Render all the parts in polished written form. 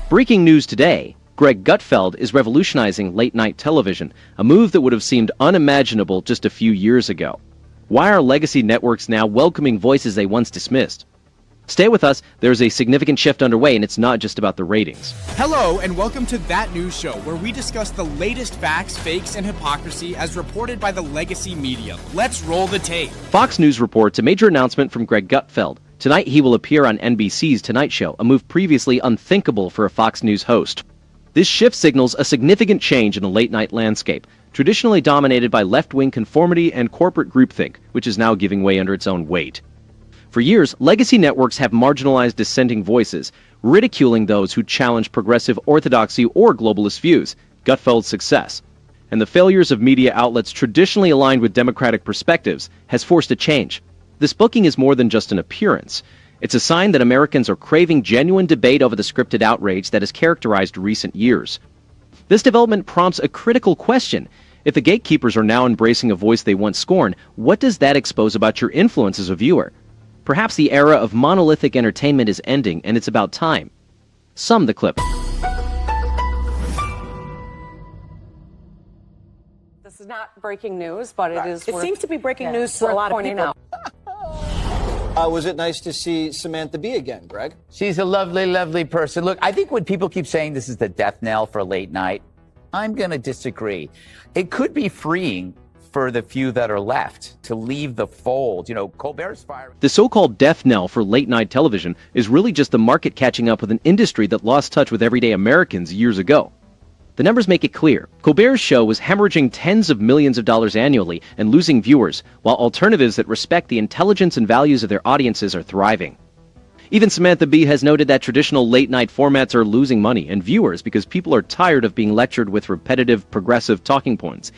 Breaking news today, Greg Gutfeld is revolutionizing late-night television, a move that would have seemed unimaginable just a few years ago. Why are legacy networks now welcoming voices they once dismissed? Stay with us, there's a significant shift underway, and it's not just about the ratings. Hello, and welcome to That News Show, where we discuss the latest facts, fakes, and hypocrisy as reported by the legacy media. Let's roll the tape. Fox News reports a major announcement from Greg Gutfeld. Tonight he will appear on NBC's Tonight Show, a move previously unthinkable for a Fox News host. This shift signals a significant change in the late-night landscape, traditionally dominated by left-wing conformity and corporate groupthink, which is now giving way under its own weight. For years, legacy networks have marginalized dissenting voices, ridiculing those who challenge progressive orthodoxy or globalist views, Gutfeld's success. And the failures of media outlets traditionally aligned with democratic perspectives has forced a change. This booking is more than just an appearance. It's a sign that Americans are craving genuine debate over the scripted outrage that has characterized recent years. This development prompts a critical question. If the gatekeepers are now embracing a voice they once scorned, what does that expose about your influence as a viewer? Perhaps the era of monolithic entertainment is ending, and it's about time. Sum the clip. This is not breaking news, but it is. It seems to be breaking news to a worth lot of pointing people. out. Was it nice to see Samantha Bee again, Greg? She's a lovely, lovely person. Look, I think when people keep saying this is the death knell for late night, I'm going to disagree. It could be freeing for the few that are left to leave the fold. You know, Colbert's firing. The so-called death knell for late-night television is really just the market catching up with an industry that lost touch with everyday Americans years ago. The numbers make it clear. Colbert's show was hemorrhaging tens of millions of dollars annually and losing viewers, while alternatives that respect the intelligence and values of their audiences are thriving. Even Samantha Bee has noted that traditional late-night formats are losing money and viewers because people are tired of being lectured with repetitive, progressive talking points.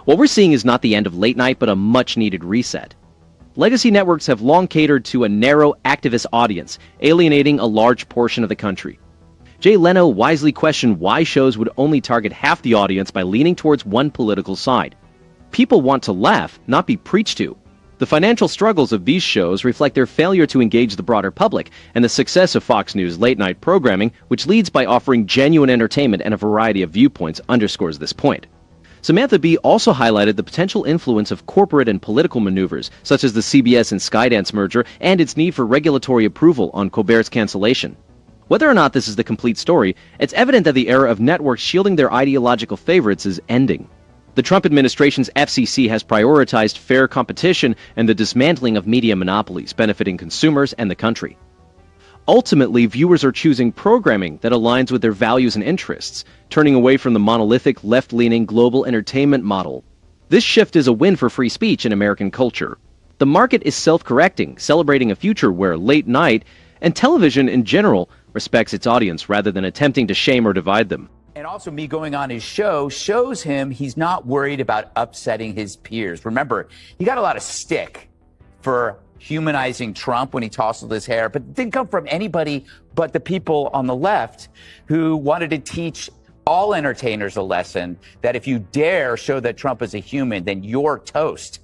What we're seeing is not the end of late night, but a much-needed reset. Legacy networks have long catered to a narrow, activist audience, alienating a large portion of the country. Jay Leno wisely questioned why shows would only target half the audience by leaning towards one political side. People want to laugh, not be preached to. The financial struggles of these shows reflect their failure to engage the broader public, and the success of Fox News late-night programming, which leads by offering genuine entertainment and a variety of viewpoints, underscores this point. Samantha Bee also highlighted the potential influence of corporate and political maneuvers, such as the CBS and Skydance merger and its need for regulatory approval on Colbert's cancellation. Whether or not this is the complete story, it's evident that the era of networks shielding their ideological favorites is ending. The Trump administration's FCC has prioritized fair competition and the dismantling of media monopolies, benefiting consumers and the country. Ultimately, viewers are choosing programming that aligns with their values and interests, turning away from the monolithic, left-leaning global entertainment model. This shift is a win for free speech in American culture. The market is self-correcting, celebrating a future where late night, and television in general, respects its audience rather than attempting to shame or divide them. And also me going on his show shows him he's not worried about upsetting his peers. Remember, he got a lot of stick for humanizing Trump when he tousled his hair, but it didn't come from anybody but the people on the left who wanted to teach all entertainers a lesson that if you dare show that Trump is a human, then you're toast.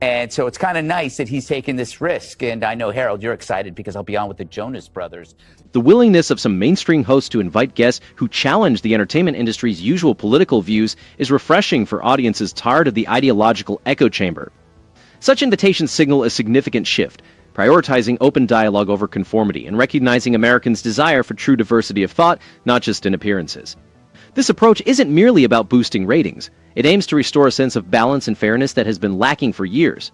And so it's kind of nice that he's taking this risk. And I know, Harold, you're excited because I'll be on with the Jonas Brothers. The willingness of some mainstream hosts to invite guests who challenge the entertainment industry's usual political views is refreshing for audiences tired of the ideological echo chamber. Such invitations signal a significant shift, prioritizing open dialogue over conformity and recognizing Americans' desire for true diversity of thought, not just in appearances. This approach isn't merely about boosting ratings. It aims to restore a sense of balance and fairness that has been lacking for years.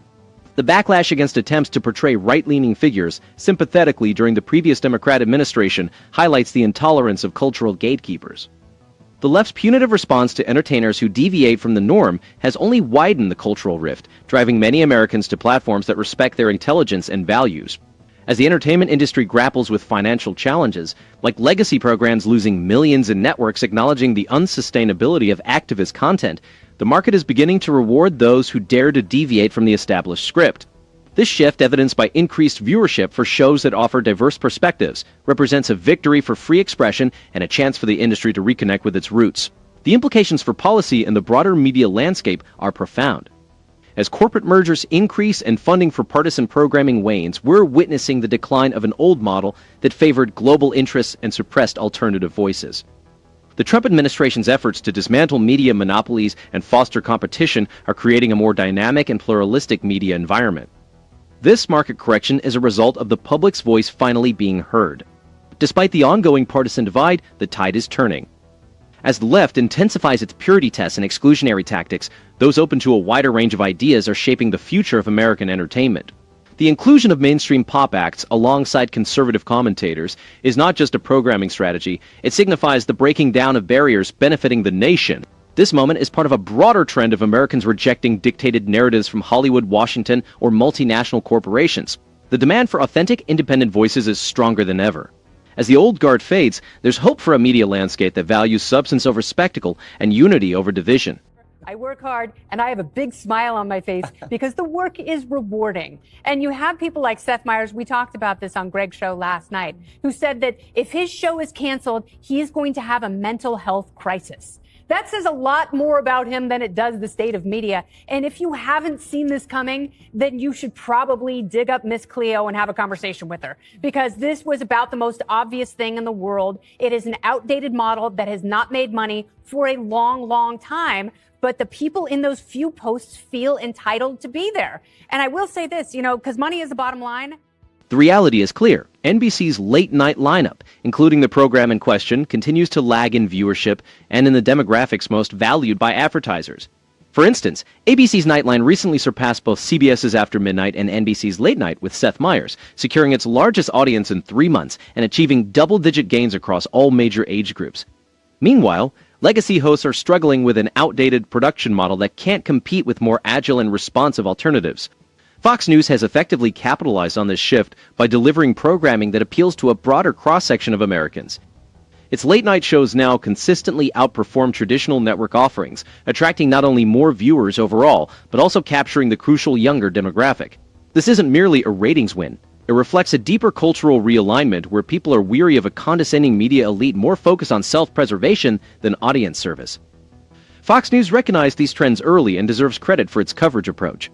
The backlash against attempts to portray right-leaning figures sympathetically during the previous Democrat administration highlights the intolerance of cultural gatekeepers. The left's punitive response to entertainers who deviate from the norm has only widened the cultural rift, driving many Americans to platforms that respect their intelligence and values. As the entertainment industry grapples with financial challenges, like legacy programs losing millions and networks acknowledging the unsustainability of activist content, the market is beginning to reward those who dare to deviate from the established script. This shift, evidenced by increased viewership for shows that offer diverse perspectives, represents a victory for free expression and a chance for the industry to reconnect with its roots. The implications for policy and the broader media landscape are profound. As corporate mergers increase and funding for partisan programming wanes, we're witnessing the decline of an old model that favored global interests and suppressed alternative voices. The Trump administration's efforts to dismantle media monopolies and foster competition are creating a more dynamic and pluralistic media environment. This market correction is a result of the public's voice finally being heard. Despite the ongoing partisan divide, the tide is turning. As the left intensifies its purity tests and exclusionary tactics, those open to a wider range of ideas are shaping the future of American entertainment. The inclusion of mainstream pop acts alongside conservative commentators is not just a programming strategy, it signifies the breaking down of barriers benefiting the nation. This moment is part of a broader trend of Americans rejecting dictated narratives from Hollywood, Washington, or multinational corporations. The demand for authentic, independent voices is stronger than ever. As the old guard fades, there's hope for a media landscape that values substance over spectacle and unity over division. I work hard and I have a big smile on my face because the work is rewarding. And you have people like Seth Meyers, we talked about this on Greg's show last night, who said that if his show is canceled, he is going to have a mental health crisis. That says a lot more about him than it does the state of media. And if you haven't seen this coming, then you should probably dig up Miss Cleo and have a conversation with her, because this was about the most obvious thing in the world. It is an outdated model that has not made money for a long, long time. But the people in those few posts feel entitled to be there. And I will say this, because money is the bottom line. The reality is clear. NBC's late-night lineup, including the program in question, continues to lag in viewership and in the demographics most valued by advertisers. For instance, ABC's Nightline recently surpassed both CBS's After Midnight and NBC's Late Night with Seth Meyers, securing its largest audience in 3 months and achieving double-digit gains across all major age groups. Meanwhile, legacy hosts are struggling with an outdated production model that can't compete with more agile and responsive alternatives. Fox News has effectively capitalized on this shift by delivering programming that appeals to a broader cross-section of Americans. Its late-night shows now consistently outperform traditional network offerings, attracting not only more viewers overall, but also capturing the crucial younger demographic. This isn't merely a ratings win. It reflects a deeper cultural realignment where people are weary of a condescending media elite more focused on self-preservation than audience service. Fox News recognized these trends early and deserves credit for its coverage approach.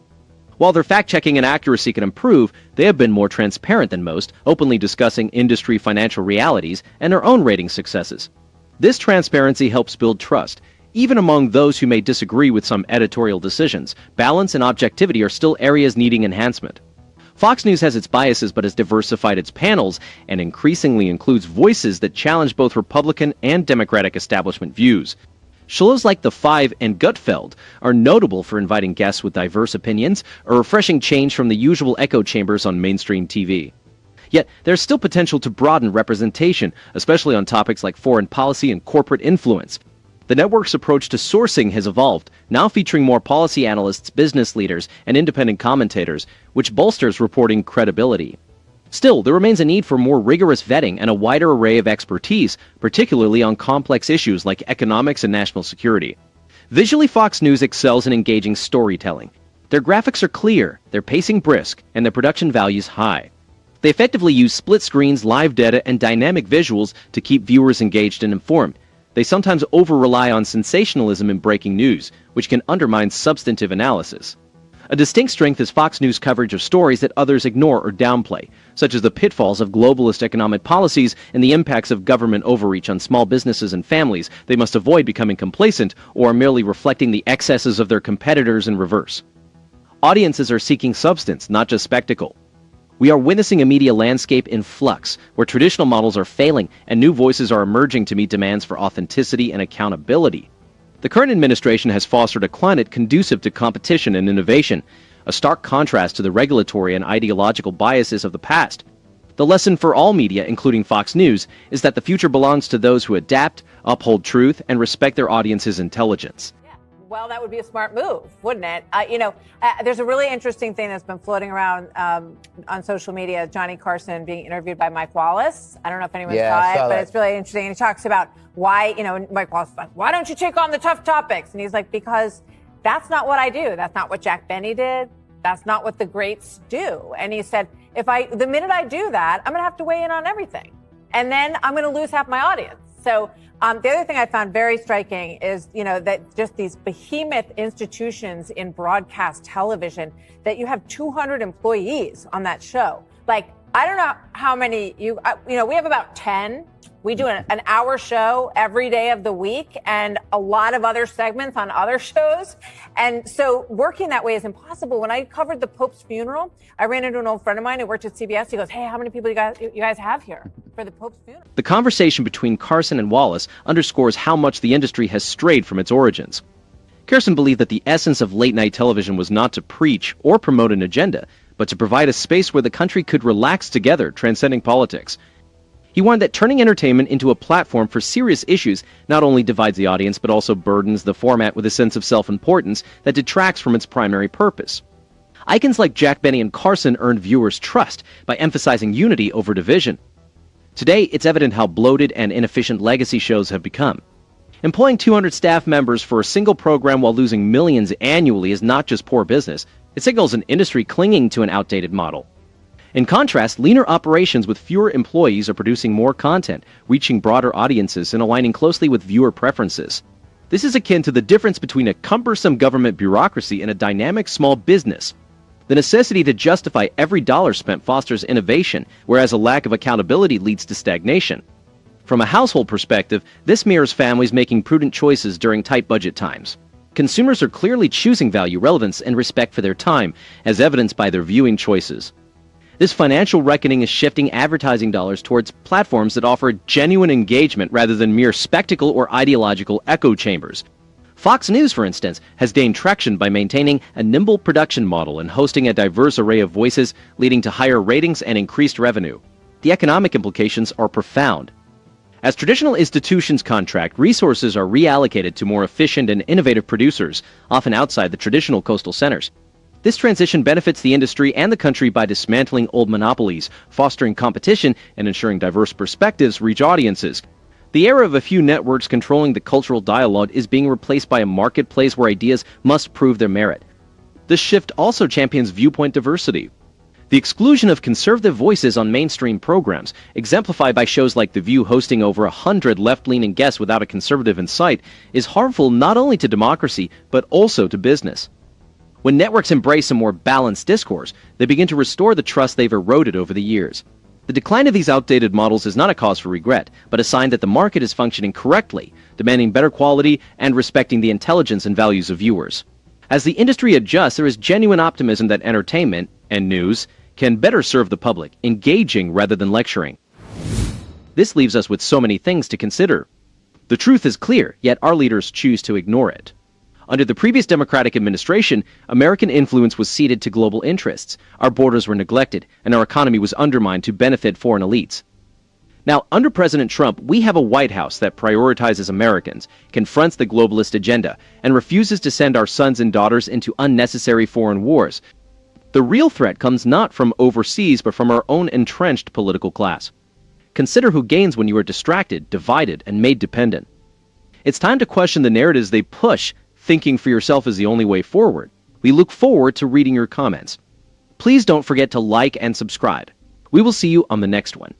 While their fact-checking and accuracy can improve, they have been more transparent than most, openly discussing industry financial realities and their own rating successes. This transparency helps build trust. Even among those who may disagree with some editorial decisions, balance and objectivity are still areas needing enhancement. Fox News has its biases but has diversified its panels and increasingly includes voices that challenge both Republican and Democratic establishment views. Shows like The Five and Gutfeld are notable for inviting guests with diverse opinions, a refreshing change from the usual echo chambers on mainstream TV. Yet, there's still potential to broaden representation, especially on topics like foreign policy and corporate influence. The network's approach to sourcing has evolved, now featuring more policy analysts, business leaders, and independent commentators, which bolsters reporting credibility. Still, there remains a need for more rigorous vetting and a wider array of expertise, particularly on complex issues like economics and national security. Visually, Fox News excels in engaging storytelling. Their graphics are clear, their pacing brisk, and their production values high. They effectively use split screens, live data, and dynamic visuals to keep viewers engaged and informed. They sometimes over-rely on sensationalism in breaking news, which can undermine substantive analysis. A distinct strength is Fox News' coverage of stories that others ignore or downplay, such as the pitfalls of globalist economic policies and the impacts of government overreach on small businesses and families. They must avoid becoming complacent or merely reflecting the excesses of their competitors in reverse. Audiences are seeking substance, not just spectacle. We are witnessing a media landscape in flux, where traditional models are failing and new voices are emerging to meet demands for authenticity and accountability. The current administration has fostered a climate conducive to competition and innovation, a stark contrast to the regulatory and ideological biases of the past. The lesson for all media, including Fox News, is that the future belongs to those who adapt, uphold truth, and respect their audience's intelligence. Well, that would be a smart move, wouldn't it? There's a really interesting thing that's been floating around on social media. Johnny Carson being interviewed by Mike Wallace. I don't know if anyone saw it, but it's really interesting. And he talks about why, Mike Wallace is like, why don't you take on the tough topics? And he's like, because that's not what I do. That's not what Jack Benny did. That's not what the greats do. And he said, the minute I do that, I'm going to have to weigh in on everything. And then I'm going to lose half my audience. So the other thing I found very striking is, that just these behemoth institutions in broadcast television, that you have 200 employees on that show. Like, I don't know how many we have about 10. We do an hour show every day of the week and a lot of other segments on other shows. And so working that way is impossible. When I covered the Pope's funeral, I ran into an old friend of mine who worked at CBS. He goes, "Hey, how many people you guys have here for the Pope's funeral?" The conversation between Carson and Wallace underscores how much the industry has strayed from its origins. Carson believed that the essence of late-night television was not to preach or promote an agenda, but to provide a space where the country could relax together, transcending politics. He warned that turning entertainment into a platform for serious issues not only divides the audience, but also burdens the format with a sense of self-importance that detracts from its primary purpose. Icons like Jack Benny and Carson earned viewers' trust by emphasizing unity over division. Today, it's evident how bloated and inefficient legacy shows have become. Employing 200 staff members for a single program while losing millions annually is not just poor business, it signals an industry clinging to an outdated model. In contrast, leaner operations with fewer employees are producing more content, reaching broader audiences and aligning closely with viewer preferences. This is akin to the difference between a cumbersome government bureaucracy and a dynamic small business. The necessity to justify every dollar spent fosters innovation, whereas a lack of accountability leads to stagnation. From a household perspective, this mirrors families making prudent choices during tight budget times. Consumers are clearly choosing value, relevance, and respect for their time, as evidenced by their viewing choices. This financial reckoning is shifting advertising dollars towards platforms that offer genuine engagement rather than mere spectacle or ideological echo chambers. Fox News, for instance, has gained traction by maintaining a nimble production model and hosting a diverse array of voices, leading to higher ratings and increased revenue. The economic implications are profound. As traditional institutions contract, resources are reallocated to more efficient and innovative producers, often outside the traditional coastal centers. This transition benefits the industry and the country by dismantling old monopolies, fostering competition, and ensuring diverse perspectives reach audiences. The era of a few networks controlling the cultural dialogue is being replaced by a marketplace where ideas must prove their merit. This shift also champions viewpoint diversity. The exclusion of conservative voices on mainstream programs, exemplified by shows like The View hosting over 100 left-leaning guests without a conservative in sight, is harmful not only to democracy, but also to business. When networks embrace a more balanced discourse, they begin to restore the trust they've eroded over the years. The decline of these outdated models is not a cause for regret, but a sign that the market is functioning correctly, demanding better quality and respecting the intelligence and values of viewers. As the industry adjusts, there is genuine optimism that entertainment and news can better serve the public, engaging rather than lecturing. This leaves us with so many things to consider. The truth is clear, yet our leaders choose to ignore it. Under the previous Democratic administration, American influence was ceded to global interests, our borders were neglected, and our economy was undermined to benefit foreign elites. Now, under President Trump, we have a White House that prioritizes Americans, confronts the globalist agenda, and refuses to send our sons and daughters into unnecessary foreign wars. The real threat comes not from overseas, but from our own entrenched political class. Consider who gains when you are distracted, divided, and made dependent. It's time to question the narratives they push. Thinking for yourself is the only way forward. We look forward to reading your comments. Please don't forget to like and subscribe. We will see you on the next one.